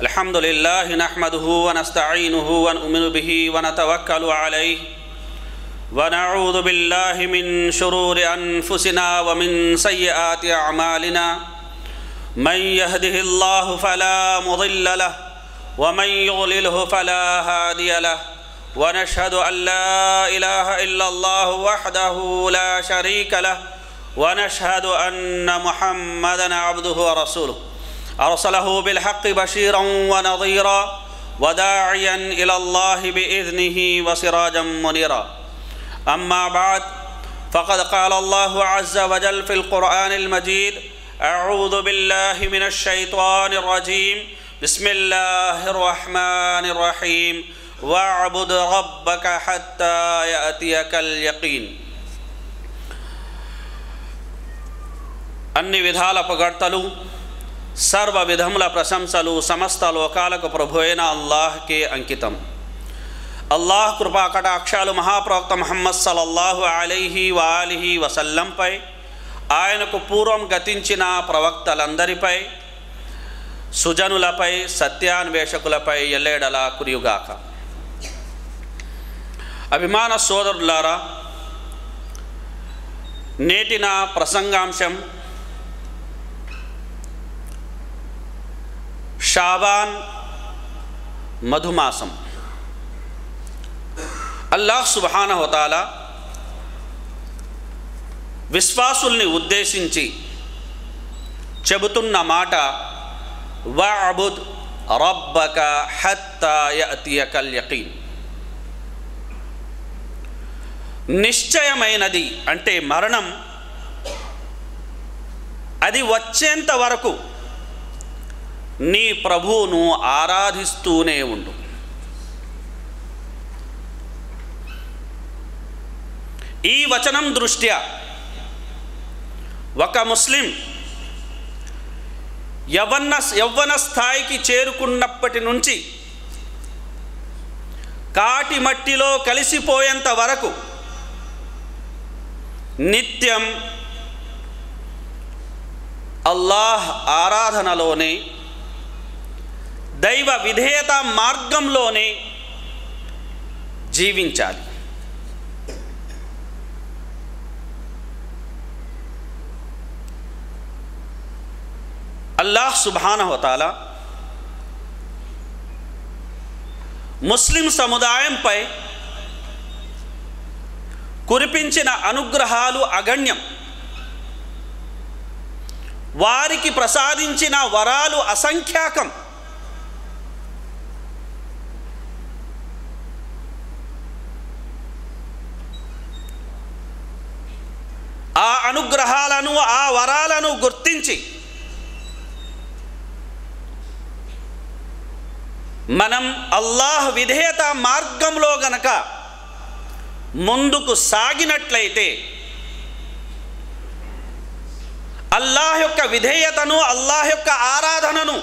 अल्हम्दुलिल्लाह नहमदुहु व नस्तईनुहु व नुमिनु बिही व नतवक्कलु अलैहि व नऊज़ु बिल्लाहि मिन शुरूरि अनफुसिना व मिन सय्यिआति अअमालिना मन यहदिहिल्लाहु फला मुदिल्ल लहु व मन युद्लिलहु फला हादिय लहु व नशहदु अन ला इलाहा इल्लल्लाहु वहदहु ला शरीक लहु व नशहदु अन्न मुहम्मदन अब्दुहु व रसूलुहु अरसलहु बिलहक़्क़ि बशीरन व नज़ीरा व दाइयन इलल्लाहि बिइज़्निहि व सिराजन मुनीरा अम्मा बाद फ़क़द क़ाल अल्लाहु अज़्ज़ व जल फ़िल क़ुरआनिल मजीद अऊज़ु बिल्लाहि मिनश शैतानिर रजीम बिस्मिल्लाहिर रहमानिर रहीम वअबुद रब्बक हत्ता यअतियकल यक़ीन। అన్ని విధాల పొగడ్తలు సర్వ విధముల ప్రశంసలు సమస్త లోకాలకు ప్రభువైన అల్లాహ్కే అంకితం. అల్లాహ్ కృపా కటాక్షాలు మహాప్రవక్త ముహమ్మద్ సల్లల్లాహు అలైహి వ ఆలిహి వసల్లంపై, ఆయనకు పూర్వం గతించిన ప్రవక్తలందరిపై, సుజనులపై, సత్యాన్వేషకులపై ఎల్లేడలా కురియుగాక. అభిమాన సోదరులారా, నేటి నా ప్రసంగాంశం షాబాన్ మధుమాసం. అల్లాహ్ సుబ్హానహు వ తఆలా విశ్వాసుల్ని ఉద్దేశించి చెబుతున్న మాట వఅబుద్ రబ్బక హత్తా యఅతియకల్ యకీన్. నిశ్చయమైనది అంటే మరణం, అది వచ్చేంత వరకు నీ ప్రభువును ఆరాధిస్తూనే ఉండు. ఈ వచనం దృష్ట్యా ఒక ముస్లిం యవ్వన స్థాయికి చేరుకున్నప్పటి నుంచి కాటి మట్టిలో కలిసిపోయేంత వరకు నిత్యం అల్లాహ్ ఆరాధనలోనే, దైవ విధేయత మార్గంలోనే జీవించాలి. అల్లాహ్ సుబ్హానహు వ తఆలా ముస్లిం సముదాయంపై కురిపించిన అనుగ్రహాలు అగణ్యం. వారికి ప్రసాదించిన వరాలు అసంఖ్యాకం. ఆ అనుగ్రహాలను, ఆ వరాలను గుర్తించి మనం అల్లాహ్ విధేయత మార్గంలో గనక ముందుకు సాగినట్లయితే అల్లాహ్ యొక్క విధేయతను, అల్లాహ్ యొక్క ఆరాధనను,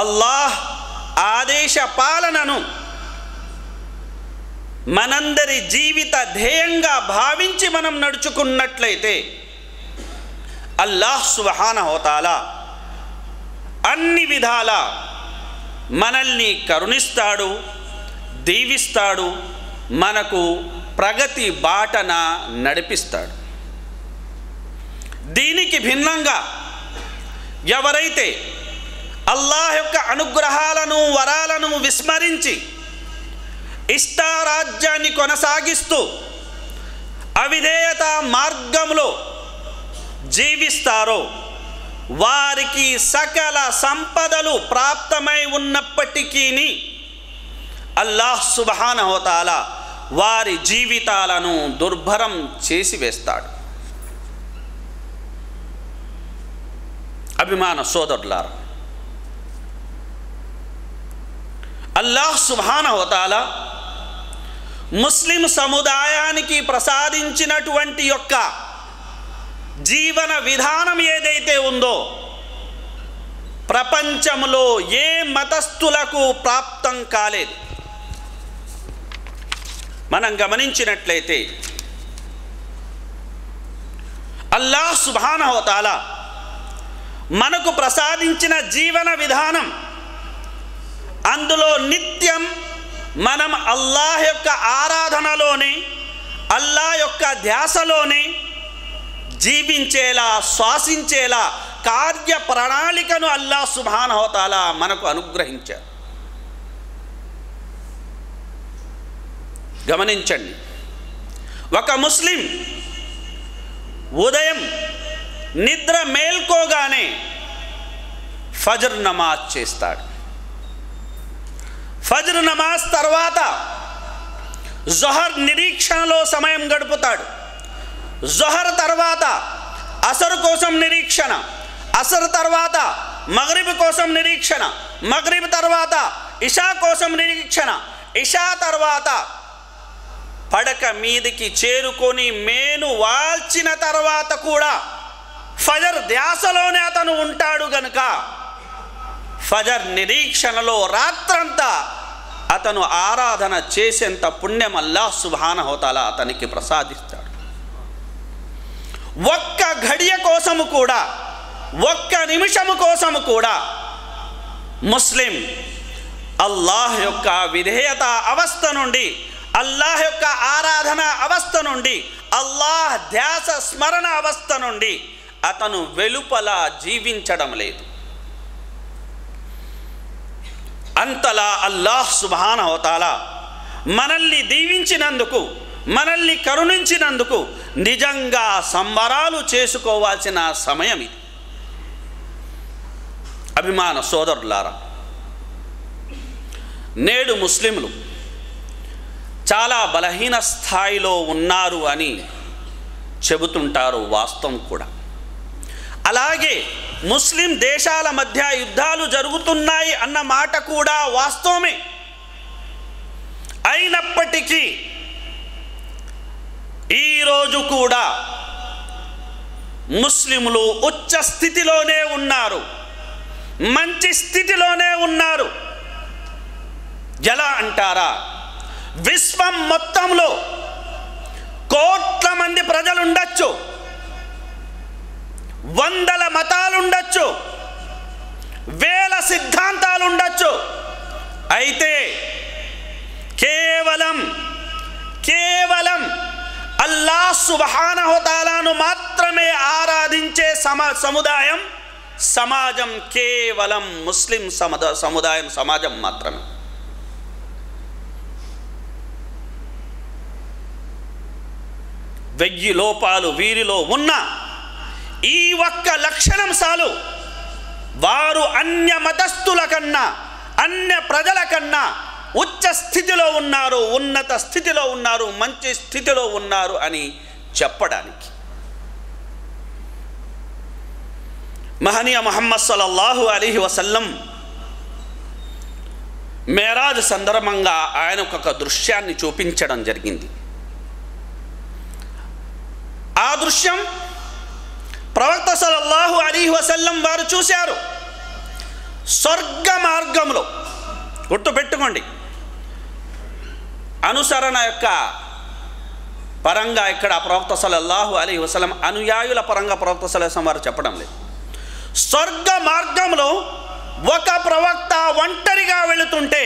అల్లాహ్ ఆదేశ పాలనను మనందరి జీవిత ధ్యేయంగా భావించి మనం నడుచుకున్నట్లయితే అల్లాహ్ సుబ్హానహు వ తఆలా అన్ని విధాల మనల్ని కరుణిస్తాడు, దీవిస్తాడు, మనకు ప్రగతి బాటన నడిపిస్తాడు. దీనికి భిన్నంగా ఎవరైతే అల్లాహ్ యొక్క అనుగ్రహాలను, వరాలను విస్మరించి ఇష్టారాజ్యాన్ని కొనసాగిస్తూ అవిధేయత మార్గంలో జీవిస్తారో వారికి సకల సంపదలు ప్రాప్తమై ఉన్నప్పటికీ అల్లాహ్ సుబ్హానహు వ తఆలా వారి జీవితాలను దుర్భరం చేసి వేస్తాడు. అభిమాన సోదరులారా, అల్లాహ్ సుబ్హానహు వ తఆలా ముస్లిం సముదాయానికి ప్రసాదించినటువంటి యొక్క జీవన విధానం ఏదైతే ఉందో ప్రపంచంలో ఏ మతస్థులకు ప్రాప్తం కాలేదు. మనం గమనించినట్లయితే అల్లాహ్ సుబ్హానహు వ తఆలా మనకు ప్రసాదించిన జీవన విధానం అందులో నిత్యం మనం అల్లాహ్ యొక్క ఆరాధనలోని, అల్లాహ్ యొక్క ధ్యాసలోని జీవించేలా, శ్వాసించేలా కార్య ప్రణాళికను అల్లాహ్ సుబ్హానహు వ తఆలా మనకు అనుగ్రహించారు. గమనించండి, ఒక ముస్లిం ఉదయం నిద్ర మేల్కోగానే ఫజ్ర్ నమాజ్ చేస్తాడు. ఫజ్ర్ నమాజ్ తర్వాత జొహర్ నిరీక్షణలో సమయం గడుపుతాడు. జొహర్ తర్వాత అసర్ కోసం నిరీక్షణ, అసర్ తర్వాత మగ్రిబ్ కోసం నిరీక్షణ, మగ్రిబ్ తర్వాత ఇషా కోసం నిరీక్షణ, ఇషా తర్వాత పడక మీదికి చేరుకొని మేను వాల్చిన తర్వాత కూడా ఫజర్ ధ్యాసలోనే అతను ఉంటాడు గనుక ఫజర్ నిరీక్షణలో రాత్రంతా అతను ఆరాధన చేసేంత పుణ్యం అల్లాహ్ సుబ్హానహు వ తఆలా అతనికి ప్రసాదిస్తాడు. ఒక్క ఘడియ కోసము కూడా, ఒక్క నిమిషము కోసము కూడా ముస్లిం అల్లాహ్ యొక్క విధేయత అవస్థ నుండి, అల్లాహ్ యొక్క ఆరాధన అవస్థ నుండి, అల్లాహ్ ధ్యాస స్మరణ అవస్థ నుండి అతను వెలుపల జీవించడం లేదు. అంతలా అల్లాహ్ సుబ్హానహు వ తఆలా మనల్ని దీవించినందుకు, మనల్ని కరుణించినందుకు నిజంగా సంబరాలు చేసుకోవాల్సిన సమయం ఇది. అభిమాన సోదరులారా, నేడు ముస్లింలు చాలా బలహీన స్థాయిలో ఉన్నారు అని చెబుతుంటారు, వాస్తవం కూడా. అలాగే ముస్లిం దేశాల మధ్య యుద్ధాలు జరుగుతున్నాయి అన్న మాట కూడా వాస్తవమే. అయినప్పటికీ ఈరోజు కూడా ముస్లింలు ఉచ్చ స్థితిలోనే ఉన్నారు, మంచి స్థితిలోనే ఉన్నారు. ఎలా అంటారా, విశ్వం మొత్తంలో కోట్ల మంది ప్రజలు ఉండొచ్చు, వందల మతాలు ఉండొచ్చు, వేల సిద్ధాంతాలు ఉండొచ్చు. అయితే కేవలం అల్లాహ్ సుబ్హానహు వ తఆలాను మాత్రమే ఆరాధించే సమాజం కేవలం ముస్లిం సమాజం మాత్రమే. వెయ్యి లోపాలు వీరిలో ఉన్న ఈ ఒక్క లక్షణం చాలు, వారు అన్య మతస్థుల కన్నా, అన్య ప్రజల కన్నా ఉచ్చ స్థితిలో ఉన్నారు, ఉన్నత స్థితిలో ఉన్నారు, మంచి స్థితిలో ఉన్నారు అని చెప్పడానికి. మహనీయ ముహమ్మద్ సల్లల్లాహు అలైహి వసల్లం మేరాజ్ సందర్భంగా ఆయనకు ఒక దృశ్యాన్ని చూపించడం జరిగింది. ఆ దృశ్యం ప్రవక్త సల్లల్లాహు అలైహి వసల్లం వారు చూశారు. స్వర్గ మార్గంలో, గుర్తుపెట్టుకోండి, అనుసరణ యొక్క పరంగా ఇక్కడ ప్రవక్త సల్లల్లాహు అలైహి వసల్లం అనుయాయుల పరంగా ప్రవక్త సల్లల్లాహు అలైహి వసల్లం వారు చెప్పడం లేదు. స్వర్గ మార్గంలో ఒక ప్రవక్త ఒంటరిగా వెళుతుంటే,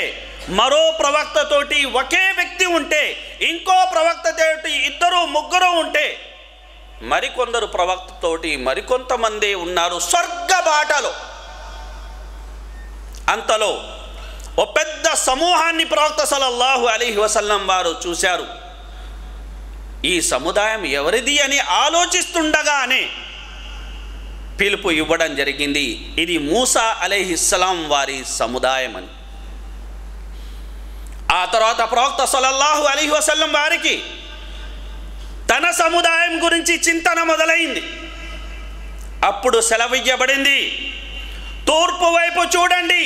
మరో ప్రవక్తతోటి ఒకే వ్యక్తి ఉంటే, ఇంకో ప్రవక్తతోటి ఇద్దరు ముగ్గురు ఉంటే, మరికొందరు ప్రవక్తతోటి మరికొంతమంది ఉన్నారు స్వర్గ బాటలో. అంతలో ఓ పెద్ద సమూహాన్ని ప్రవక్త సల్లల్లాహు అలైహి వసల్లం వారు చూశారు. ఈ సముదాయం ఎవరిది అని ఆలోచిస్తుండగానే పిలుపు ఇవ్వడం జరిగింది, ఇది మూసా అలైహిస్సలాం వారి సముదాయం అని. ఆ తర్వాత ప్రవక్త సల్లల్లాహు అలైహి వసల్లం వారికి తన సముదాయం గురించి చింతన మొదలైంది. అప్పుడు సెలవియ్యబడింది, తూర్పు వైపు చూడండి,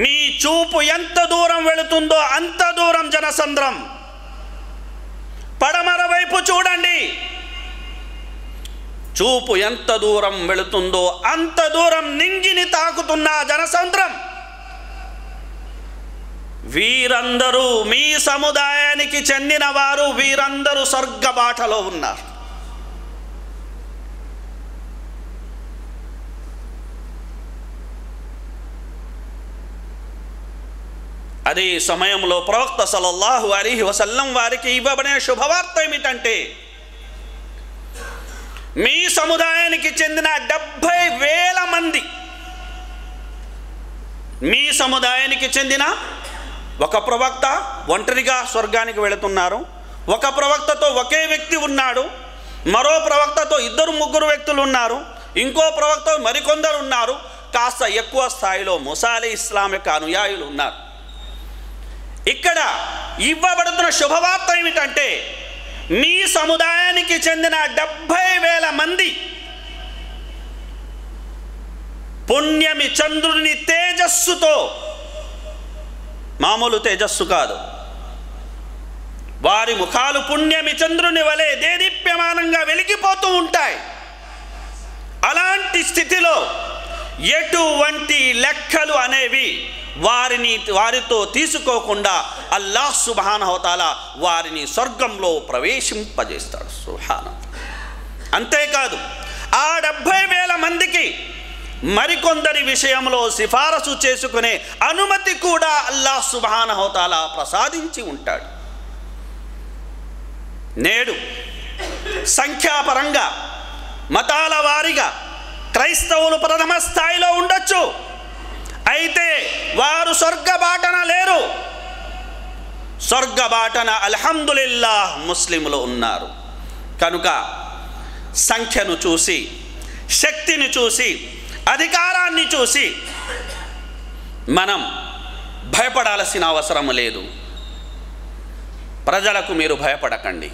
మీ చూపు ఎంత దూరం వెళుతుందో అంత దూరం జనసంద్రం. పడమర వైపు చూడండి, చూపు ఎంత దూరం వెళుతుందో అంత దూరం నింగిని తాకుతున్న జనసంద్రం. వీరందరూ మీ సముదాయానికి చెందిన వారు, వీరందరూ స్వర్గ బాటలో ఉన్నారు. అదే సమయంలో ప్రవక్త సల్లల్లాహు అలైహి వసల్లం వారికి ఇవ్వబడిన శుభవార్త ఏమిటంటే, మీ సముదాయానికి చెందిన 70,000 మంది, మీ సముదాయానికి చెందిన ఒక ప్రవక్త ఒంటరిగా స్వర్గానికి వెళుతున్నారు, ఒక ప్రవక్తతో ఒకే వ్యక్తి ఉన్నాడు, మరో ప్రవక్తతో 2-3 వ్యక్తులు ఉన్నారు, ఇంకో ప్రవక్త మరికొందరు ఉన్నారు, కాస్త ఎక్కువ స్థాయిలో మూసా అలైహిస్సలాం యొక్క అనుయాయులు ఉన్నారు. ఇక్కడ ఇవ్వబడుతున్న శుభవార్త ఏమిటంటే, మీ సముదాయానికి చెందిన 70,000 మంది పుణ్యమి చంద్రుని తేజస్సుతో, మామూలు తేజస్సు కాదు, వారి ముఖాలు పుణ్యమి చంద్రుని వలె దేదీప్యమానంగా వెలిగిపోతూ ఉంటాయి. అలాంటి స్థితిలో ఎటువంటి లెక్కలు అనేవి వారితో తీసుకోకుండా అల్లాహ్ సుబ్హానహు వ తఆలా వారిని స్వర్గంలో ప్రవేశింపజేస్తాడు. సుబ్హానల్లాహ్. అంతేకాదు ఆ 70,000 మందికి మరికొందరి విషయంలో సిఫారసు చేసుకునే అనుమతి కూడా అల్లాహ్ సుబ్హానహు వ తఆలా ప్రసాదించి ఉంటాడు. నేడు సంఖ్యాపరంగా మతాల వారిగా క్రైస్తవులు ప్రథమ స్థాయిలో ఉండొచ్చు, అయితే వారు స్వర్గబాటన లేరు. స్వర్గబాటన అల్హమ్దులిల్లాహ్ ముస్లింలు ఉన్నారు. కనుక సంఖ్యను చూసి, శక్తిని చూసి, అధికారాన్ని చూసి మనం భయపడాల్సిన అవసరం లేదు. ప్రజలకు మీరు భయపడకండి,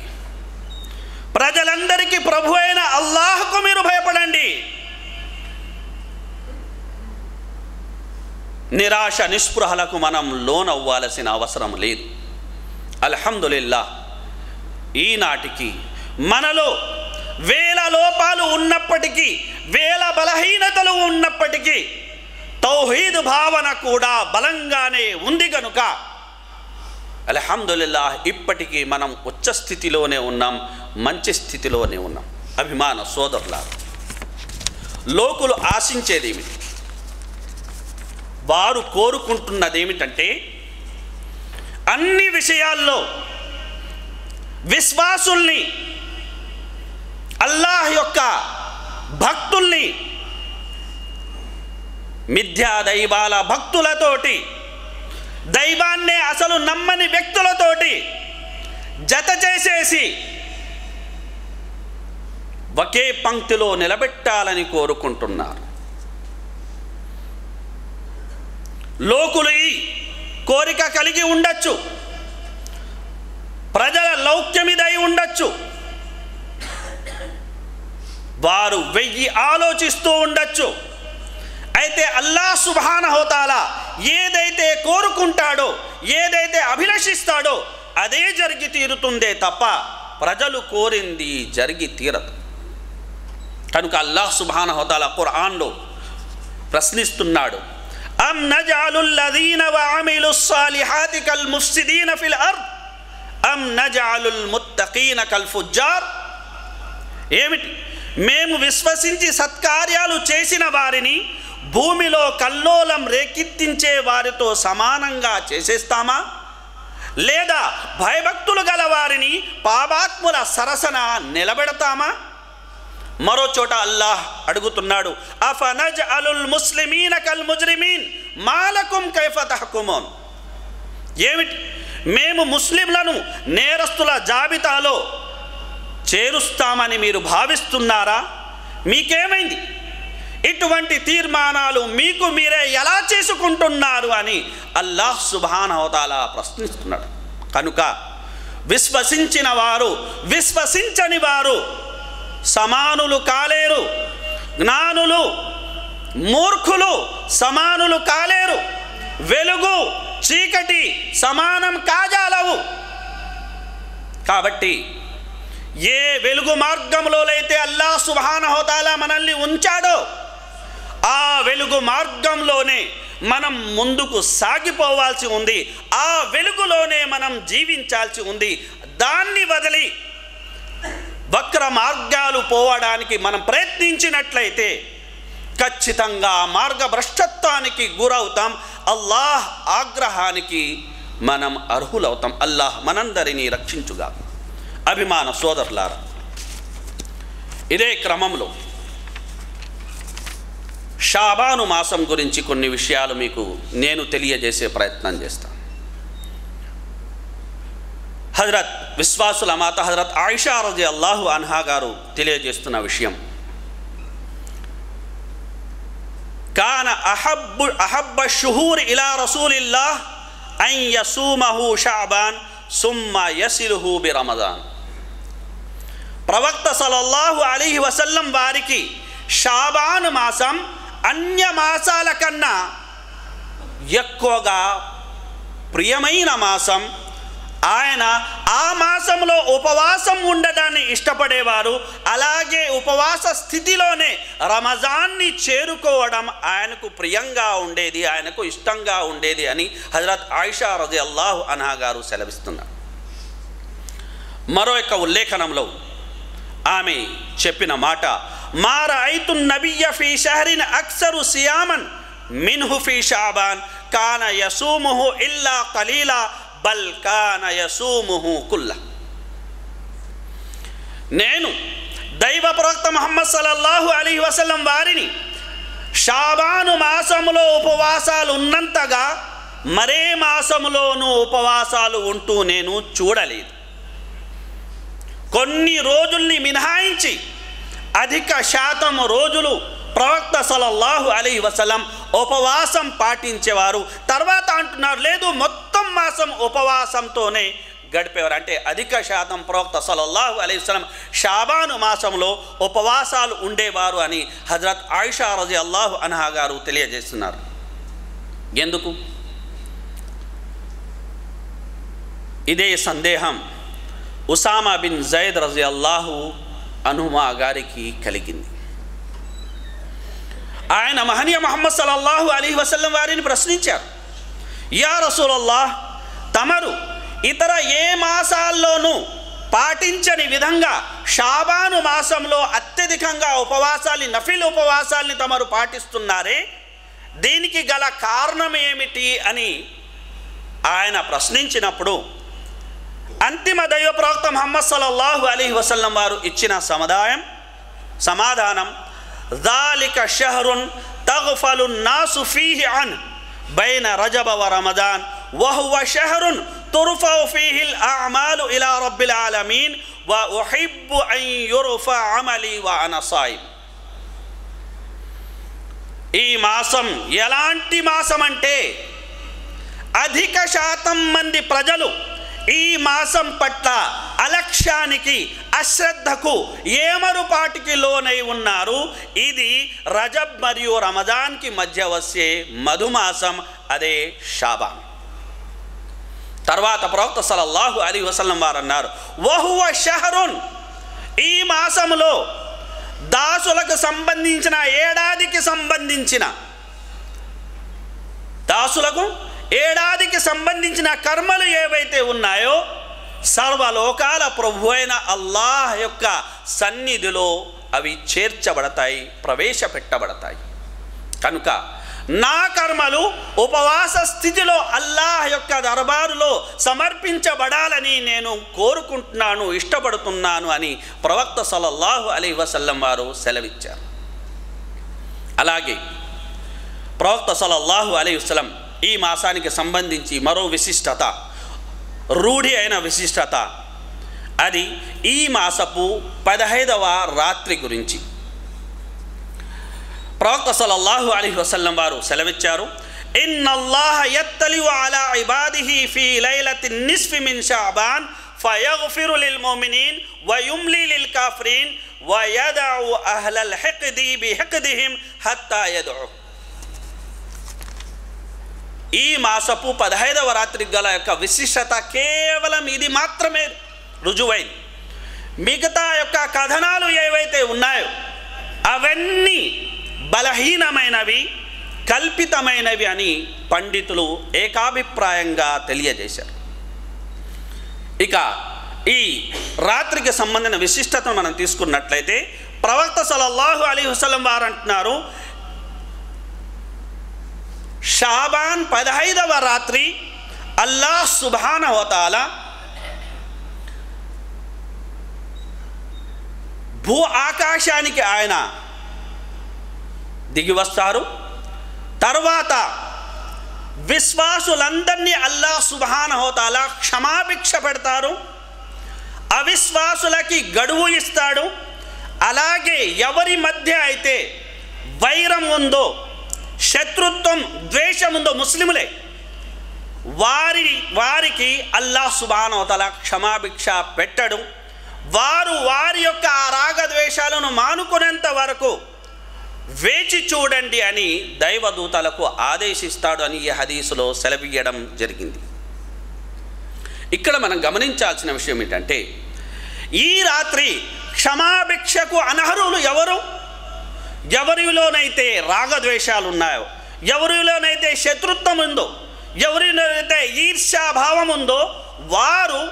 ప్రజలందరికీ ప్రభు అయిన అల్లాహ్కు మీరు భయపడండి. నిరాశ నిస్పృహలకు మనం లోనవ్వాల్సిన అవసరం లేదు. అల్హమ్దులిల్లాహ్, ఈనాటికి మనలో వేల లోపాలు ఉన్నప్పటికీ, వేల బలహీనతలు ఉన్నప్పటికీ తౌహీద్ భావన కూడా బలంగానే ఉంది కనుక అల్హమ్దులిల్లాహ్ ఇప్పటికీ మనం ఉచ్చ స్థితిలోనే ఉన్నాం, మంచి స్థితిలోనే ఉన్నాం. అభిమాన సోదరులారా, లోకులు ఆశించేదేమిటి, వారు కోరుకుంటున్నదేమిటంటే, అన్ని విషయాల్లో విశ్వాసుల్ని, అల్లాహ్ యొక్క భక్తుల్ని మిథ్యా దైవాల భక్తులతోటి, దైవాన్నే అసలు నమ్మని వ్యక్తులతోటి జత చేసేసి ఒకే పంక్తిలో నిలబెట్టాలని కోరుకుంటున్నారు. లోకులు ఈ కోరిక కలిగి ఉండొచ్చు, ప్రజల లౌక్యమిదై ఉండొచ్చు, వారు 1000 ఆలోచిస్తూ ఉండొచ్చు. అయితే అల్లాహ్ సుబ్హానహు వ తఆలా ఏదైతే కోరుకుంటాడో, ఏదైతే అభిలషిస్తాడో అదే జరిగి తీరుతుందే తప్ప ప్రజలు కోరింది జరిగి తీరదు. కనుక అల్లాహ్ సుబ్హానహు వ తఆలా ఖురాన్లో ప్రశ్నిస్తున్నాడు, అమ్ నజఅలుల్ లదీన వఅమిలుస్ సాలిహాతి కల్ ముఫ్సిదీన ఫిల్ అర్ద్ అమ్ నజఅలుల్ ముత్తఖీన కల్ ఫుజ్జార్. ఏమిటి, మేము విశ్వసించి సత్కార్యాలు చేసిన వారిని భూమిలో కల్లోలం రేకెత్తించే వారితో సమానంగా చేసేస్తామా, లేదా భయభక్తులు గల వారిని పాపాత్ముల సరసన నిలబెడతామా? మరో చోట అల్లాహ్ అడుగుతున్నాడు, అఫనజ్అలుల్ ముస్లిమీన కల్ ముజ్రిమీన్ మాలకుం కైఫ తహకుమూన్. ఏమిటి, మేము ముస్లింలను నేరస్తుల జాబితాలో చేరుస్తామని మీరు భావిస్తున్నారా? మీకేమైంది? ఇటువంటి తీర్మానాలు మీకు మీరే ఎలా చేసుకుంటున్నారు అని అల్లాహ్ సుబ్హానహు వ తఆలా ప్రశ్నిస్తున్నాడు. కనుక విశ్వసించిన వారు, విశ్వసించని వారు సమానులు కాలేరు. జ్ఞానులు, మూర్ఖులు సమానులు కాలేరు. వెలుగు, చీకటి సమానం కాజాలవు. కాబట్టి ఏ వెలుగు మార్గంలో అయితే అల్లాహ్ సుబ్హానహు వ తఆలా మనల్ని ఉంచాడో ఆ వెలుగు మార్గంలోనే మనం ముందుకు సాగిపోవాల్సి ఉంది, ఆ వెలుగులోనే మనం జీవించాల్సి ఉంది. దాన్ని వదిలి వక్ర మార్గాలు పోవడానికి మనం ప్రయత్నించినట్లయితే ఖచ్చితంగా మార్గభ్రష్టత్వానికి గురవుతాం. అల్లాహ్ ఆగ్రహానికి మనం అర్హులవుతాం. అల్లాహ్ మనందరినీ రక్షించుగా. అభిమాన సోదరులారా, ఇదే క్రమంలో షాబాను మాసం గురించి కొన్ని విషయాలు మీకు నేను తెలియజేసే ప్రయత్నం చేస్తాను. హజరత్ విశ్వాసుల మాత హజరత్ ఆయిషా రజియల్లాహు అన్హా గారు తెలియజేస్తున్న విషయం, కాన అహబ్బ షుహూర్ ఇలా రసూలిల్లాహ్ అన్ యసూమహు షాబాన్ సుమ్మ యసిలుహు బి రమజాన్. ప్రవక్త సల్లల్లాహు అలైహి వసల్లం వారికి షాబాన్ మాసం అన్య మాసాల కన్నా ఎక్కువగా ప్రియమైన మాసం. ఆయన ఆ మాసంలో ఉపవాసం ఉండడాన్ని ఇష్టపడేవారు. అలాగే ఉపవాస స్థితిలోనే రమజాన్ని చేరుకోవడం ఆయనకు ప్రియంగా ఉండేది, ఆయనకు ఇష్టంగా ఉండేది అని హజరత్ ఆయిషా రజియల్లాహు అన్హా గారు సెలవిస్తున్నారు. మరో యొక్క ఉల్లేఖనంలో ఆమె చెప్పిన మాట, మా రఅయ్తు నబియ్య ఫీ షహరిన్ అక్సరు సియామన్ మిన్హు ఫీ షాబాన్ కాన యసూముహు ఇల్లా ఖలీలా బల్ కాన యసూముహు కుల్ల. నేను దైవ ప్రవక్త ముహమ్మద్ సల్లల్లాహు అలైహి వసల్లం వారిని షాబాను మాసములో ఉపవాసాలు ఉన్నంతగా మరే మాసములోనూ ఉపవాసాలు ఉంటూ నేను చూడలేదు. కొన్ని రోజుల్ని మినహాయించి అధిక శాతం రోజులు ప్రవక్త సల్లల్లాహు అలైహి వసల్లం ఉపవాసం పాటించేవారు. తర్వాత అంటున్నారు, లేదు మొత్తం మాసం ఉపవాసంతోనే గడిపేవారు. అంటే అధిక శాతం ప్రవక్త సల్లల్లాహు అలైహి వసల్లం షాబాను మాసంలో ఉపవాసాలు ఉండేవారు అని హజరత్ ఆయిషా రజియల్లాహు అన్హా గారు తెలియజేస్తున్నారు. ఎందుకు? ఇదే సందేహం ఉసామా బిన్ జైద్ రజియల్లాహు అన్హుమా గారికి కలిగింది. ఆయన మహనీయ ముహమ్మద్ సల్లల్లాహు అలైహి వసల్లం వారిని ప్రశ్నించారు, యా రసూలల్లాహ్, తమరు ఇతర ఏ మాసాల్లోనూ పాటించని విధంగా షాబాను మాసంలో అత్యధికంగా ఉపవాసాల్ని, నఫిల్ ఉపవాసాల్ని తమరు పాటిస్తున్నారే, దీనికి గల కారణం ఏమిటి అని ఆయన ప్రశ్నించినప్పుడు అంతిమ దైవ ప్రవక్త ముహమ్మద్ సల్లల్లాహు అలైహి వసల్లం వారు ఇచ్చిన సమాధానం ذلك شهر تغفل الناس فيه عنه بين رجب ورمضان وهو شهر ترفع فيه الأعمال إلى رب العالمين وأحب أن يرفع عملي وأنا صائم. ఈ మాసం ఎలాంటి మాసం అంటే అధిక శాతం మంది ప్రజలు ఈ మాసం పట్ల అలక్ష్యానికి, అశ్రద్ధకు, ఏమరుపాటికి లోనై ఉన్నారు. ఇది రజబ్ మరియు రమజాన్కి మధ్య వచ్చే మధుమాసం, అదే షాబాన్. తర్వాత ప్రవక్త సల్లల్లాహు అలైహి వసల్లం వారు అన్నారు, వహువ షహరున్, ఈ మాసంలో దాసులకు సంబంధించిన, ఏడాదికి సంబంధించిన కర్మలు ఏవైతే ఉన్నాయో సర్వలోకాల ప్రభు అయిన అల్లాహ్ యొక్క సన్నిధిలో అవి చేర్చబడతాయి, ప్రవేశపెట్టబడతాయి. కనుక నా కర్మలు ఉపవాస స్థితిలో అల్లాహ్ యొక్క దర్బారులో సమర్పించబడాలని నేను కోరుకుంటున్నాను, ఇష్టపడుతున్నాను అని ప్రవక్త సల్లల్లాహు అలైహి వసల్లం వారు సెలవిచ్చారు. అలాగే ప్రవక్త సల్లల్లాహు అలైహి వసల్లం ఈ మాసానికి సంబంధించి మరో విశిష్టత, రూఢి అయిన విశిష్టత, అది ఈ మాసపు 15వ రాత్రి గురించి. ప్రవక్త సల్లల్లాహు అలైహి వసల్లం వారు సెలవిచ్చారు, ఇన్నల్లాహ యత్తలిउ అలా ఇబాదిహి ఫీ లైలతిన్ నిస్ఫి మిన్ షఅబాన్ ఫయగ్ఫిరు లిల్ ముమినీన్ వయుమ్లి లిల్ కాఫిరీన్ వయదఉ అహ్లల్ హిక్ది బిహిక్దిహిం హత్తా యదఉ. ఈ మాసపు 15వ రాత్రి గల యొక్క విశిష్టత కేవలం ఇది మాత్రమే రుజువైంది. మిగతా యొక్క కథనాలు ఏవైతే ఉన్నాయో అవన్నీ బలహీనమైనవి, కల్పితమైనవి అని పండితులు ఏకాభిప్రాయంగా తెలియజేశారు. ఇక ఈ రాత్రికి సంబంధించిన విశిష్టతను మనం తీసుకున్నట్లయితే ప్రవక్త సల్లల్లాహు అలైహి వసల్లం వారు అంటున్నారు, షాబాన్ 15వ రాత్రి అల్లాహ్ సుబ్హానహు వ తఆలా భూ ఆకాశానికి ఆయన దిగి వస్తారు. తర్వాత విశ్వాసులందరినీ అల్లాహ్ సుబ్హానహు వ తఆలా క్షమాభిక్ష పెడతారు. అవిశ్వాసులకి గడువు ఇస్తాడు. అలాగే ఎవరి మధ్య అయితే వైరం ఉందో, శత్రుత్వం, ద్వేషం ఉందో, ముస్లిములే, వారికి అల్లాహ్ సుబ్హానహు వ తఆలా క్షమాభిక్ష పెట్టడు. వారి యొక్క ఆ రాగద్వేషాలను మానుకునేంత వరకు వేచి చూడండి అని దైవదూతలకు ఆదేశిస్తాడు అని ఈ హదీసులో సెలవియడం జరిగింది. ఇక్కడ మనం గమనించాల్సిన విషయం ఏంటంటే, ఈ రాత్రి క్షమాభిక్షకు అనర్హులు ఎవరు? ఎవరిలోనైతే రాగద్వేషాలు ఉన్నాయో, ఎవరిలోనైతే శత్రుత్వం ఉందో, ఎవరిలోనైతే ఈర్ష్యాభావం ఉందో, వారు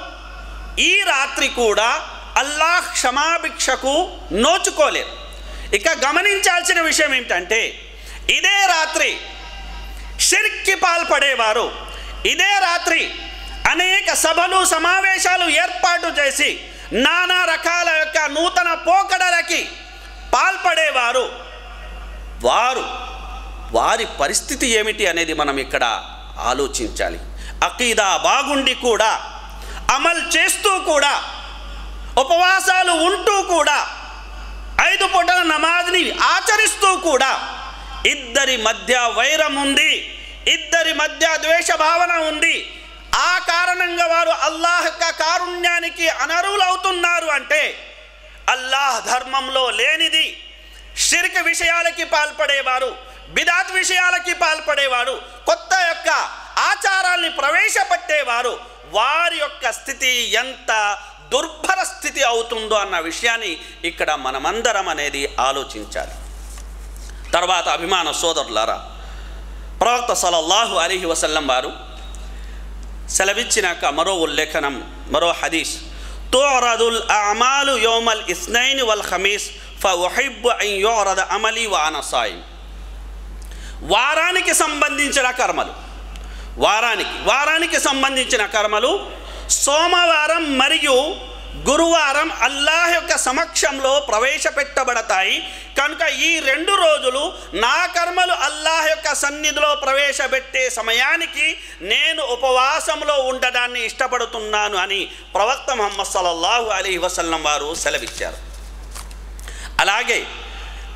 ఈ రాత్రి కూడా అల్లాహ్ క్షమాభిక్షకు నోచుకోలేరు. ఇక గమనించాల్సిన విషయం ఏమిటంటే, ఇదే రాత్రి షిర్క్కి పాల్పడేవారు, ఇదే రాత్రి అనేక సభలు సమావేశాలు ఏర్పాటు చేసి నానా రకాల యొక్క నూతన పోకడలకి పాల్పడేవారు, వారి పరిస్థితి ఏమిటి అనేది మనం ఇక్కడ ఆలోచించాలి. అకీదా బాగుండి కూడా, అమల్ చేస్తూ కూడా, ఉపవాసాలు ఉంటూ కూడా, 5 పూటల నమాజ్ని ఆచరిస్తూ కూడా ఇద్దరి మధ్య వైరం ఉంది, ఇద్దరి మధ్య ద్వేష భావన ఉంది. ఆ కారణంగా వారు అల్లాహ్ యొక్క కారుణ్యానికి అనర్హులవుతున్నారు అంటే అల్లాహ్ ధర్మంలో లేనిది, షిర్క్ విషయాలకి పాల్పడేవారు, బిదాత్ విషయాలకి పాల్పడేవారు, కొత్త యొక్క ఆచారాల్ని ప్రవేశపెట్టేవారు, వారి యొక్క స్థితి ఎంత దుర్భర స్థితి అవుతుందో అన్న విషయాన్ని ఇక్కడ మనమందరం అనేది ఆలోచించాలి. తర్వాత అభిమాన సోదరులారా, ప్రవక్త సల్లల్లాహు అలైహి వసల్లం వారు సెలవిచ్చినాక మరో ఉల్లేఖనం, మరో హదీస్, తురదుల్ అమాలు యౌమల్ ఇస్నైన్ వల్ ఖమీస్ ఫఉహిబ్బు అన్ యురద అమలి వ అనా సాయిమ్. వారానికి సంబంధించిన కర్మలు, వారానికి సంబంధించిన కర్మలు సోమవారం మరియు గురువారం అల్లాహ్ యొక్క సమక్షంలో ప్రవేశపెట్టబడతాయి. కనుక ఈ 2 రోజులు నా కర్మలు అల్లాహ్ యొక్క సన్నిధిలో ప్రవేశపెట్టే సమయానికి నేను ఉపవాసంలో ఉండడాన్ని ఇష్టపడుతున్నాను అని ప్రవక్త ముహమ్మద్ సల్లల్లాహు అలైహి వసల్లం వారు సెలవిచ్చారు. అలాగే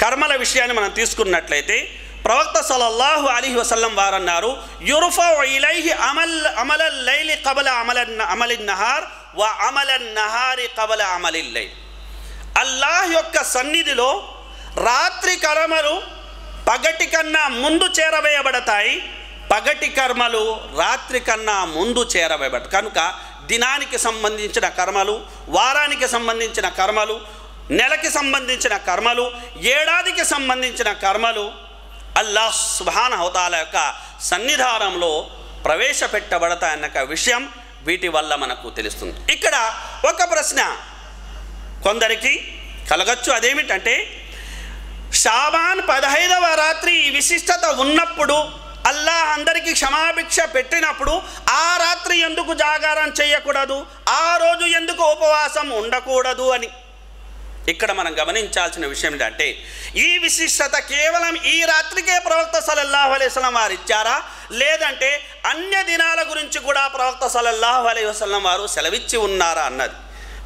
కర్మల విషయాన్ని మనం తీసుకున్నట్లయితే ప్రవక్త సల్లల్లాహు అలైహి వసల్లం వారు అన్నారు, యుర్ఫౌ ఇలైహి అమలల్ లైలి కబల అమలిన్ నహార్ వ అమలన్ నహారి కబల అమలిల్ లైల్. అల్లాహ్ యొక్క సన్నిధిలో రాత్రి కర్మలు పగటి కన్నా ముందు చేరవేయబడతాయి, పగటి కర్మలు రాత్రి కన్నా ముందు చేరవేయబడతాయి. కనుక దినానికి సంబంధించిన కర్మలు, వారానికి సంబంధించిన కర్మలు, నెలకి సంబంధించిన కర్మలు, ఏడాదికి సంబంధించిన కర్మలు అల్లాహ్ సుబ్హానహు వ తఆలా యొక్క సన్నిధానంలో ప్రవేశపెట్టబడతాయన్న విషయం వీటి వల్ల మనకు తెలుస్తుంది. ఇక్కడ ఒక ప్రశ్న కొందరికి కలగచ్చు, అదేమిటంటే షాబాన్ 15వ రాత్రి ఈ విశిష్టత ఉన్నప్పుడు, అల్లాహ్ అందరికీ క్షమాభిక్ష పెట్టినప్పుడు ఆ రాత్రి ఎందుకు జాగారం చేయకూడదు, ఆ రోజు ఎందుకు ఉపవాసం ఉండకూడదు అని ఇక్కడ మనం గమనించాల్సిన విషయం ఏంటంటే, ఈ విశిష్టత కేవలం ఈ రాత్రికే ప్రవక్త సల్లల్లాహు అలైహి వసల్లం వారు ఇచ్చారా, లేదంటే అన్య దినాల గురించి కూడా ప్రవక్త సల్లల్లాహు అలైహి వసల్లం వారు సెలవిచ్చి ఉన్నారా అన్నది.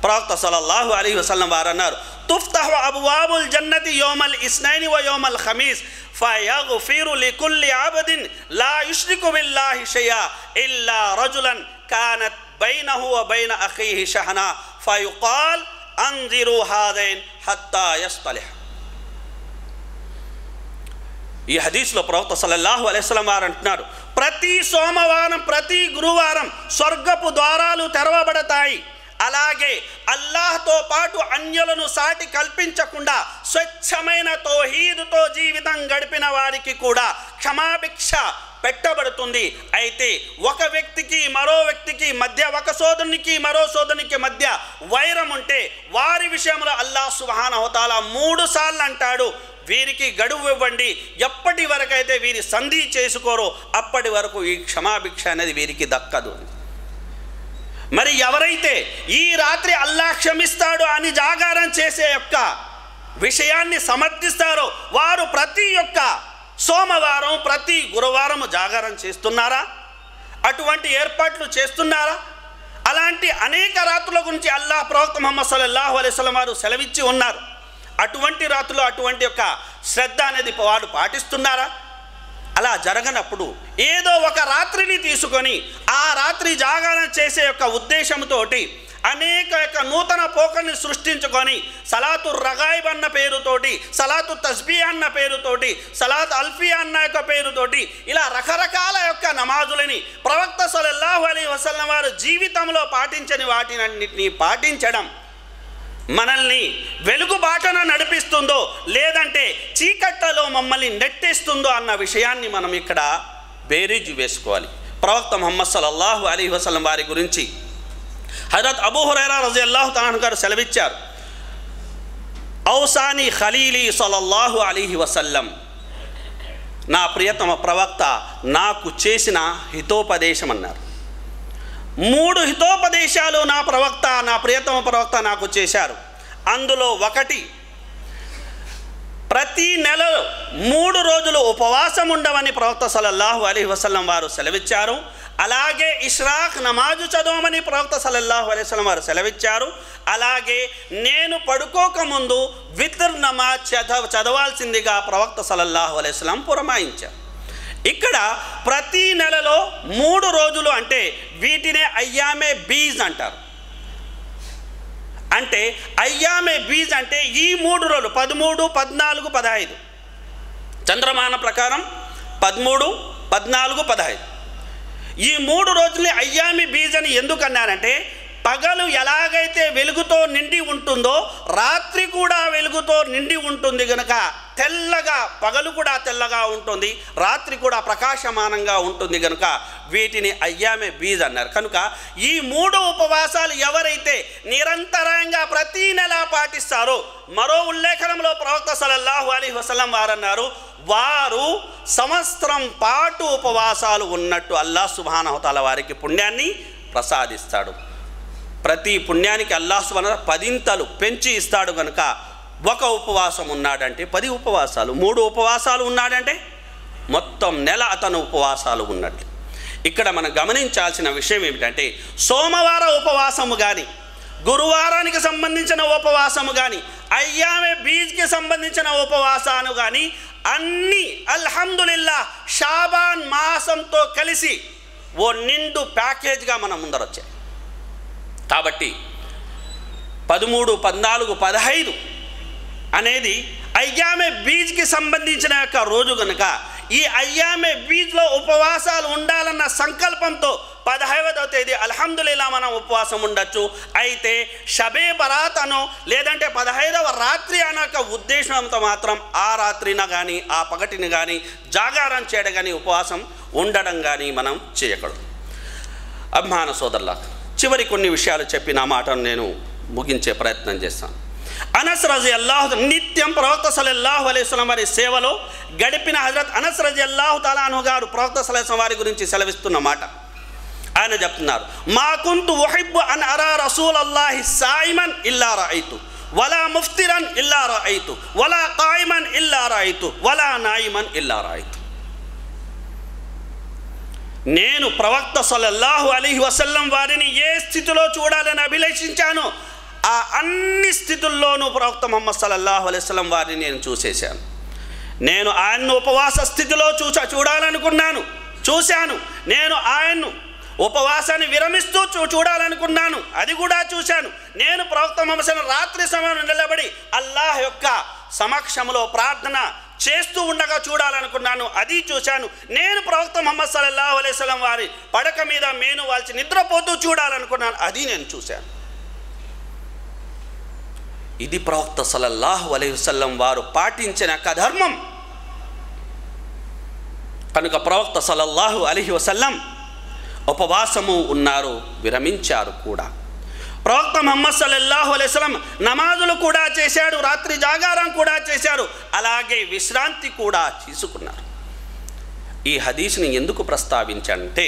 ప్రవక్త సల్లల్లాహు అలైహి వసల్లం వారు అన్నారు, తుఫ్తహు అబ్వాబుల్ జన్నతి యౌమల్ ఇస్నైని వ యౌమల్ ఖమీస్ ఫయగ్ఫిరు లికుల్లి అబ్దిన్ లా యుష్రికు బిల్లాహి షైయా ఇల్లా రజులన్ కానత్ బైనహు వ బైన అఖీహి షహనా ఫయుకాల్ అంజిరు హాదైన్ హత్తా యస్తలిహ. ఈ హదీస్లో ప్రవక్త సల్లల్లాహు అలైహి వసల్లం వారు అంటున్నారు, ప్రతి సోమవారం ప్రతి గురువారం స్వర్గపు ద్వారాలు తెరవబడతాయి. అలాగే అల్లాహ్తో పాటు అన్యులను సాటి కల్పించకుండా స్వచ్ఛమైన తౌహీదుతో జీవితం గడిపిన వారికి కూడా క్షమాభిక్ష పెట్టబడుతుంది. అయితే ఒక వ్యక్తికి మరో వ్యక్తికి మధ్య, ఒక సోదరునికి మరో సోదరునికి మధ్య వైరం ఉంటే వారి విషయంలో అల్లాహ్ సుబ్హానహు వ తఆలా 3 సార్లు అంటాడు, వీరికి గడువు ఇవ్వండి, ఎప్పటి వరకైతే వీరి సంధి చేసుకోరో అప్పటి వరకు ఈ క్షమాభిక్ష అనేది వీరికి దక్కదు. మరి ఎవరైతే ఈ రాత్రి అల్లాహ్ క్షమిస్తాడు అని జాగారం చేసే యొక్క విషయాన్ని సమర్థిస్తారో వారు ప్రతి యొక్క సోమవారం ప్రతి గురువారం జాగారం చేస్తున్నారా? అటువంటి ఏర్పాట్లు చేస్తున్నారా? అలాంటి అనేక రాత్రుల గురించి అల్లాహ్ ప్రవక్త ముహమ్మద్ సల్లల్లాహు అలైహి వసల్లం వారు సెలవిచ్చి ఉన్నారు. అటువంటి రాత్రులు అటువంటి యొక్క శ్రద్ధ అనేది వారు పాటిస్తున్నారా? అలా జరగనప్పుడు ఏదో ఒక రాత్రిని తీసుకొని ఆ రాత్రి జాగారం చేసే యొక్క ఉద్దేశంతో అనేక యొక్క నూతన పోకల్ని సృష్టించుకొని సలాతు రగాయిబ్ అన్న పేరుతోటి, సలాతు తస్బీ అన్న పేరుతోటి, సలాత్ అల్ఫియా అన్న యొక్క పేరుతోటి ఇలా రకరకాల యొక్క నమాజులని ప్రవక్త సల్లల్లాహు అలైహి వసల్లం వారు జీవితంలో పాటించని వాటినన్నింటినీ పాటించడం మనల్ని వెలుగుబాటన నడిపిస్తుందో లేదంటే చీకట్లలో మమ్మల్ని నెట్టేస్తుందో అన్న విషయాన్ని మనం ఇక్కడ బేరీజు వేసుకోవాలి. ప్రవక్త ముహమ్మద్ సల్లల్లాహు అలైహి వసల్లం వారి గురించి హజరత్ అబూ హురైరా రజియల్లాహు తఆలా అన్హు గారు సెలవిచ్చారు, ఔసాని ఖలీలి సల్లల్లాహు అలైహి వసల్లం, నా ప్రియతమ ప్రవక్త నాకు చేసిన హితోపదేశం అన్నారు. 3 హితోపదేశాలు నా ప్రియతమ ప్రవక్త నాకు చేశారు. అందులో ఒకటి, ప్రతి నెల 3 రోజులు ఉపవాసం ఉండవని ప్రవక్త సల్లల్లాహు అలైహి వసల్లం వారు సెలవిచ్చారు. అలాగే ఇష్రాక్ నమాజు చదవమని ప్రవక్త సల్లల్లాహు అలైహి వసల్లం వారు సెలవిచ్చారు. అలాగే నేను పడుకోకముందు విత్ర్ నమాజ్ చదవాల్సిందిగా ప్రవక్త సల్లల్లాహు అలైహి వసల్లం పురమాయించారు. ఇక్కడ ప్రతి నెలలో 3 రోజులు అంటే వీటినే అయ్యామే బీజ్ అంటారు. అంటే అయ్యామే బీజ్ అంటే ఈ 3 రోజులు 13, 14, 15 చంద్రమాన ప్రకారం 13, 14, 15 ఈ 3 రోజుల్ని అయ్యామి బీజ్ అని ఎందుకు అన్నారంటే పగలు ఎలాగైతే వెలుగుతో నిండి ఉంటుందో రాత్రి కూడా వెలుగుతో నిండి ఉంటుంది కనుక తెల్లగా పగలు కూడా తెల్లగా ఉంటుంది, రాత్రి కూడా ప్రకాశమానంగా ఉంటుంది కనుక వీటిని అయ్యామే బీజ్ అన్నారు. కనుక ఈ 3 ఉపవాసాలు ఎవరైతే నిరంతరంగా ప్రతి నెల పాటిస్తారో మరో ఉల్లేఖనంలో ప్రవక్త సల్లల్లాహు అలైహి వసల్లం వారు అన్నారు, వారు సంవత్సరం పాటు ఉపవాసాలు ఉన్నట్టు అల్లాహ్ సుబ్హానహు తఆలా వారికి పుణ్యాన్ని ప్రసాదిస్తాడు. ప్రతి పుణ్యానికి అల్లాహ్ సుబ్హానహు 10 పెంచి ఇస్తాడు. కనుక ఒక ఉపవాసం ఉన్నాడంటే 10 ఉపవాసాలు, 3 ఉపవాసాలు ఉన్నాడంటే మొత్తం నెల అతను ఉపవాసాలు ఉన్నట్లు. ఇక్కడ మనం గమనించాల్సిన విషయం ఏమిటంటే సోమవార ఉపవాసము కానీ, గురువారానికి సంబంధించిన ఉపవాసము కానీ, అయ్యామే బీజ్కి సంబంధించిన ఉపవాసాలు కానీ అన్నీ అల్హమ్దులిల్లాహ్ షాబాన్ మాసంతో కలిసి ఓ నిండు ప్యాకేజ్గా మన ముందరొచ్చాయి. కాబట్టి 13, 14, 15 అనేది అయ్యామే బీజ్కి సంబంధించిన యొక్క రోజు కనుక ఈ అయ్యామే బీజ్లో ఉపవాసాలు ఉండాలన్న సంకల్పంతో 15వ తేదీ అల్హమ్దులిల్లా మనం ఉపవాసం ఉండొచ్చు. అయితే షబే బరాత్ అనో లేదంటే 15వ రాత్రి అనొక ఉద్దేశంతో మాత్రం ఆ రాత్రిన కానీ ఆ పగటిని కానీ జాగారం చేయడం కానీ ఉపవాసం ఉండడం కానీ మనం చేయకూడదు. అభిమాన సోదరుల, చివరి కొన్ని విషయాలు చెప్పి నా మాటను నేను ముగించే ప్రయత్నం చేస్తాను. అనస్ రజియల్లాహు నిత్యం ప్రవక్త సల్లల్లాహు అలైహి వసల్లం వారి సేవలో గడిపిన హజరత్ అనస్ రజియల్లాహు తఆలా అన్హు గారు ప్రవక్త సల్లల్లాహు అలైహి వసల్లం వారి గురించి సెలవిస్తున్న మాట ఆయన చెప్తున్నారు, మా కుంతు ఉహిబ్బు అన్ అరా రసూలల్లాహి సాయిమన్ ఇల్లా రఅయితు వలా ముఫ్తిరన్ ఇల్లా రఅయితు వలా ఖాయిమన్ ఇల్లా రఅయితు వలా నాయిమన్ ఇల్లా రఅయితు. నేను ప్రవక్త సల్లల్లాహు అలైహి వసల్లం వారిని ఏ స్థితిలో చూడాలని అభిలషించానో ఆ అన్ని స్థితుల్లోనూ ప్రవక్త ముహమ్మద్ సల్లల్లాహు అలైహి వసల్లం వారిని నేను చూసేశాను. నేను ఆయన్ను ఉపవాస స్థితిలో చూడాలనుకున్నాను, చూశాను. నేను ఆయన్ను ఉపవాసాన్ని విరమిస్తూ చూడాలనుకున్నాను, అది కూడా చూశాను. నేను ప్రవక్త ముహమ్మద్ రాత్రి సమయంలో నిలబడి అల్లాహ్ యొక్క సమక్షంలో ప్రార్థన చేస్తూ ఉండగా చూడాలనుకున్నాను, అది చూశాను. నేను ప్రవక్త ముహమ్మద్ సల్లల్లాహు అలైహి వసల్లం వారి పడక మీద మేను వాల్చి నిద్రపోతూ చూడాలనుకున్నాను, అది నేను చూశాను. ఇది ప్రవక్త సల్లల్లాహు అలైహి వసల్లం వారు పాటించిన ధర్మం. కనుక ప్రవక్త సల్లల్లాహు అలైహి వసల్లం ఉపవాసము ఉన్నారు, విరమించారు కూడా. ప్రవక్త ముహమ్మద్ సల్లల్లాహు అలైహి వసల్లం నమాజులు కూడా చేశాడు, రాత్రి జాగారం కూడా చేశారు, అలాగే విశ్రాంతి కూడా తీసుకున్నారు. ఈ హదీస్ని ఎందుకు ప్రస్తావించంటే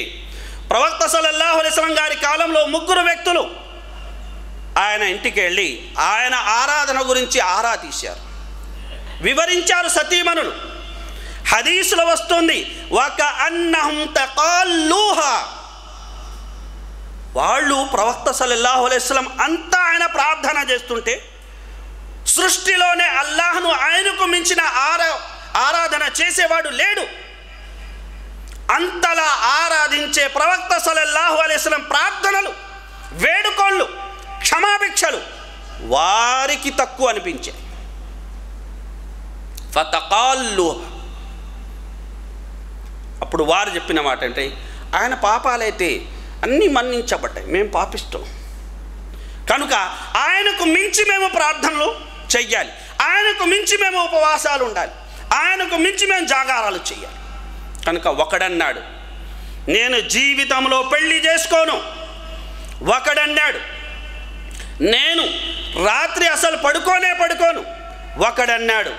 ప్రవక్త సల్లల్లాహు అలైహి వసల్లం గారి కాలంలో 3 వ్యక్తులు ఆయన ఇంటికి వెళ్ళి ఆయన ఆరాధన గురించి ఆరా తీశారు, వివరించారు సతీమణులు. హదీసులో వస్తుంది వకఅన్నహుం తఖల్లూహా, వాళ్ళు ప్రవక్త సల్లల్లాహు అలైహి వసల్లం అంతా ఆయన ప్రార్థన చేస్తుంటే సృష్టిలోనే అల్లాహ్ను ఆయనకు మించిన ఆరాధన చేసేవాడు లేడు. అంతలా ఆరాధించే ప్రవక్త సల్లల్లాహు అలైహి వసల్లం ప్రార్థనలు, వేడుకోళ్ళు, క్షమాభిక్షలు వారికి తక్కువ అనిపించాయి. ఫతఖల్లూహా, అప్పుడు వారు చెప్పిన మాట అంటే ఆయన పాపాలైతే అన్నీ మన్నించబడ్డాయి, మేము పాపిస్తాం కనుక ఆయనకు మించి మేము ప్రార్థనలు చెయ్యాలి, ఆయనకు మించి మేము ఉపవాసాలు ఉండాలి, ఆయనకు మించి మేము జాగారాలు చెయ్యాలి. కనుక ఒకడన్నాడు నేను జీవితంలో పెళ్లి చేసుకోను, ఒకడన్నాడు నేను రాత్రి అసలు పడుకోను, ఒకడన్నాడు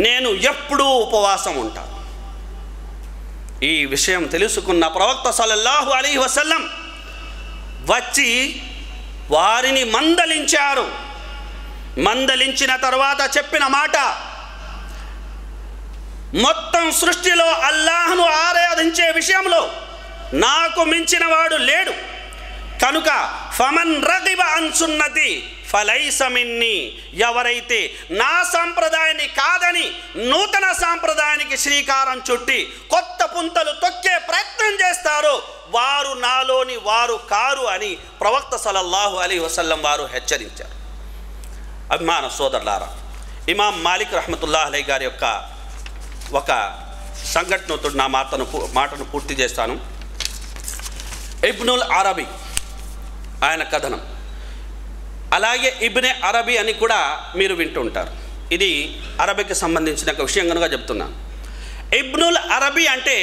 నేను ఎప్పుడూ ఉపవాసం ఉంటాను. ఈ విషయం తెలుసుకున్న ప్రవక్త సల్లల్లాహు అలైహి వసల్లం వచ్చి వారిని మందలించారు. మందలించిన తర్వాత చెప్పిన మాట, మొత్తం సృష్టిలో అల్లాహ్ను ఆరాధించే విషయంలో నాకు మించిన వాడు లేడు కనుక ఫమన్ రగిబ అన్ సున్నతి ఫలైస మిన్నీ, ఎవరైతే నా సాంప్రదాయాన్ని కాదని నూతన సాంప్రదాయానికి శ్రీకారం చుట్టి కొత్త పుంతలు తొక్కే ప్రయత్నం చేస్తారో వారు నాలోని వారు కారు అని ప్రవక్త సల్లల్లాహు అలైహి వసల్లం వారు హెచ్చరించారు. అభిమాన సోదరులారా, ఇమాం మాలిక్ రహ్మతుల్లాహి అలైహి గారి యొక్క ఒక సంఘటనతో నా మాటను పూర్తి చేస్తాను. ఇబ్నుల్ అరబీ ఆయన కథనం, అలాగే ఇబ్నే అరబీ అని కూడా మీరు వింటుంటారు. ఇది అరబీకి సంబంధించిన ఒక విషయం కనుక చెప్తున్నాను. ఇబ్నుల్ అరబీ అంటే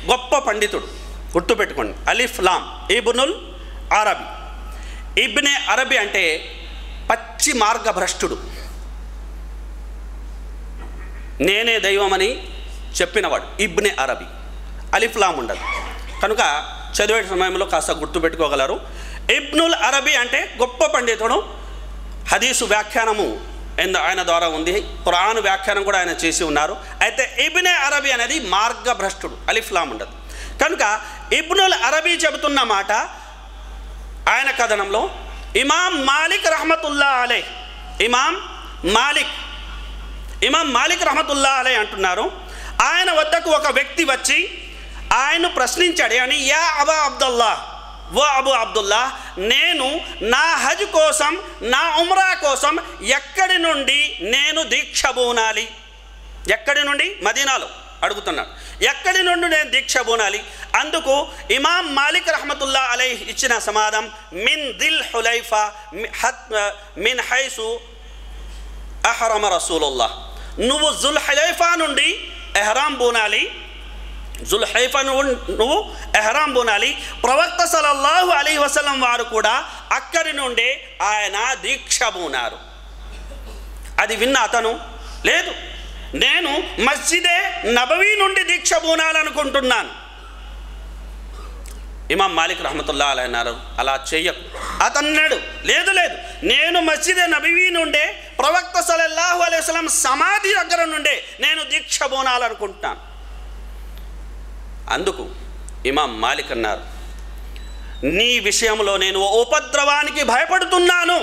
గొప్ప పండితుడు, గుర్తుపెట్టుకోండి, అలిఫ్ లామ్ ఇబ్నుల్ అరబీ. ఇబ్నే అరబీ అంటే పచ్చి మార్గభ్రష్టుడు, నేనే దైవమని చెప్పినవాడు ఇబ్నే అరబీ. అలిఫ్ లామ్ ఉండదు కనుక చదివే సమయంలో కాస్త గుర్తుపెట్టుకోగలరు. ఇబ్నుల్ అరబీ అంటే గొప్ప పండితుడు, హదీసు వ్యాఖ్యానము ఆయన ద్వారా ఉంది, ఖురాన్ వ్యాఖ్యానం కూడా ఆయన చేసి ఉన్నారు. అయితే ఇబ్నే అరబీ అనేది మార్గభ్రష్టుడు, అలిఫ్ లామ్ ఉండదు కనుక ఇబ్నుల్ అరబీ చెబుతున్న మాట ఆయన కథనంలో, ఇమాం మాలిక్ రహ్మతుల్లాహి అలైహి, ఇమాం మాలిక్ రహ్మతుల్లాహి అలైహి అంటున్నారు, ఆయన వద్దకు ఒక వ్యక్తి వచ్చి ఆయన ప్రశ్నించాడు అని, యా అబా అబ్దుల్లా, ఓ అబు అబ్దుల్లా, నేను నా హజ్ కోసం నా ఉమ్రా కోసం ఎక్కడి నుండి నేను దీక్ష బూనాలి? ఎక్కడి నుండి? మదీనాలో అడుగుతున్నాడు, ఎక్కడి నుండి నేను దీక్ష బూనాలి? అందుకు ఇమాం మాలిక్ రహ్మతుల్లాహి అలైహి ఇచ్చిన సమాధానం, మిన్ దిల్ హులైఫా మిన్ హైసు అహ్రమ రసూలుల్లాహ్, నువ్వు జుల్ హులైఫా నుండి ఎహ్రాం బూనాలి, జుల్హైఫా నువ్వు ఎహ్రాం బూనాలి. ప్రవక్త సల్లల్లాహు అలైహి వసల్లం వారు కూడా అక్కడి నుండే ఆయన దీక్ష బూనారు. అది విన్న అతను, లేదు నేను మస్జిదే నబవీ నుండి దీక్ష బూనాలనుకుంటున్నాను. ఇమాం మాలిక్ రహ్మతుల్లాహి అలైహి అన్నారు, అలా చెయ్యకు. అతన్నాడు, లేదు నేను మస్జిదే నబవీ నుండే ప్రవక్త సల్లల్లాహు అలైహి వసల్లం సమాధి దగ్గర నుండే నేను దీక్ష బూనాలనుకుంటున్నాను. అందుకు ఇమాం మాలిక్ అన్నారు, నీ విషయంలో నేను ఓ ఉపద్రవానికి భయపడుతున్నాను,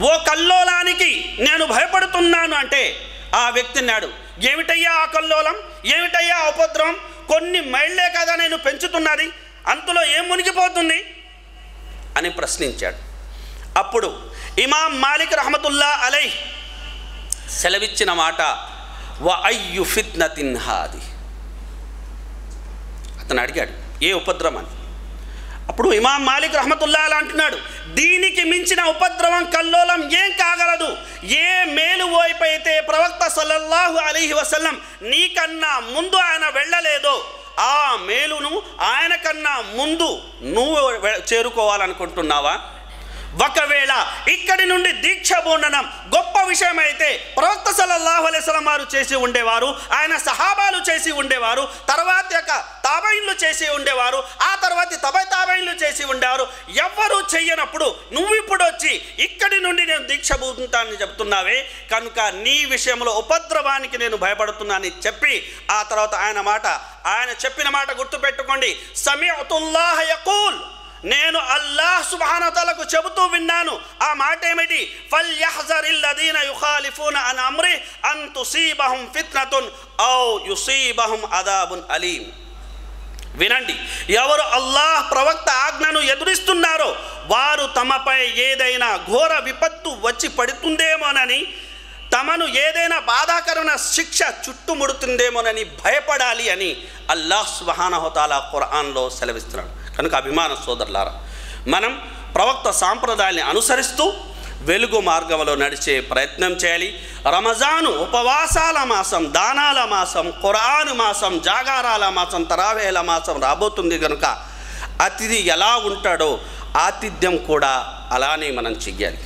ఓ కల్లోలానికి నేను భయపడుతున్నాను అంటే ఆ వ్యక్తి అన్నాడు, ఏమిటయ్యా ఆ కల్లోలం, ఏమిటయ్యా ఉపద్రవం, కొన్ని మైళ్ళే కదా నేను పెంచుతున్నది, అంతలో ఏం మునిగిపోతుంది అని ప్రశ్నించాడు. అప్పుడు ఇమాం మాలిక్ రహ్మతుల్లాహి అలైహి సెలవిచ్చిన మాట, వ అయ్యు ఫిత్నతిన్ హాది, అతను అడిగాడు ఏ ఉపద్రవం అని. అప్పుడు ఇమాం మాలిక్ రహ్మతుల్లాహి అలైహి అంటున్నాడు, దీనికి మించిన ఉపద్రవం కల్లోలం ఏం కాగలదు? ఏ మేలు వైపు అయితే ప్రవక్త సల్లల్లాహు అలైహి వసల్లం నీకన్నా ముందు ఆయన వెళ్ళలేదో ఆ మేలును ఆయన కన్నా ముందు నువ్వు చేరుకోవాలనుకుంటున్నావా? ఒకవేళ ఇక్కడి నుండి దీక్ష పొందడం గొప్ప విషయం అయితే ప్రవక్త సల్లల్లాహు అలైహి వసల్లం వారు చేసి ఉండేవారు, ఆయన సహాబాలు చేసి ఉండేవారు, తర్వాత యొక్క తాబైన్లు చేసి ఉండేవారు, ఆ తర్వాత తాబైన్లు చేసి ఉండేవారు. ఎవ్వరూ చెయ్యనప్పుడు నువ్వు ఇప్పుడు వచ్చి ఇక్కడి నుండి నేను దీక్ష పొందుతానని చెప్తున్నావే, కనుక నీ విషయంలో ఉపద్రవానికి నేను భయపడుతున్నానని చెప్పి ఆ తర్వాత ఆయన చెప్పిన మాట గుర్తుపెట్టుకోండి. సమిఅతుల్లాహ యఖూల్, నేను అల్లాహ్ సుబ్హానహు వ తఆలాకు చెబుతూ విన్నాను. ఆ మాట ఏమిటి? ఫల్యహ్జరిల్లదీన యుఖాలిఫూన అన్ అమ్రి అన్ తుసీబహుం ఫిత్నతున్ ఔ యుసీబహుం అదాబున్ అలీం. వినండి, ఎవరు అల్లాహ్ ప్రవక్త ఆజ్ఞను ఎదురిస్తున్నారో వారు తమపై ఏదైనా ఘోర విపత్తు వచ్చి పడుతుందేమోనని, తమను ఏదైనా బాధాకరమైన శిక్ష చుట్టుముడుతుందేమోనని భయపడాలి అని అల్లాహ్ సుబ్హానహు వ తఆలా ఖురాన్లో సెలవిస్తున్నాడు. కనుక అభిమాన సోదరులారా, మనం ప్రవక్త సాంప్రదాయాన్ని అనుసరిస్తూ వెలుగు మార్గంలో నడిచే ప్రయత్నం చేయాలి. రమజాను ఉపవాసాల మాసం, దానాల మాసం, ఖురాన్ మాసం, జాగారాల మాసం, తరావేల మాసం రాబోతుంది. కనుక అతిథి ఎలా ఉంటాడో ఆతిథ్యం కూడా అలానే మనం చెయ్యాలి,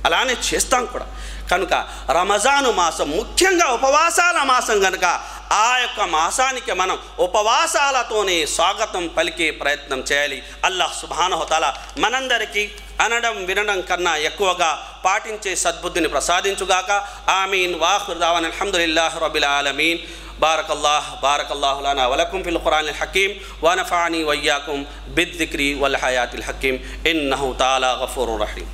అలానే చేస్తాం కూడా. కనుక రమజాను మాసం ముఖ్యంగా ఉపవాసాల మాసం కనుక ఆ యొక్క మాసానికి మనం ఉపవాసాలతోనే స్వాగతం పలికే ప్రయత్నం చేయాలి. అల్లాహ్ సుబ్హానహు వ తఆలా మనందరికీ అనడం వినడం కన్నా ఎక్కువగా పాటించే సద్బుద్ధిని ప్రసాదించుగాక. ఆమీన్. వాఖిరు దావానా అల్హమ్దులిల్లాహి రబ్బిల్ ఆలమీన్. బారకల్లాహు లనా వలకుం ఫిల్ ఖురానిల్ హకీమ్ వ నఫఅనీ వయ్యాకుం బిద్దిక్రి వల్ హయాతిల్ హకీమ్. ఇన్నహు తఆలా గఫూరుర్ రహీమ్.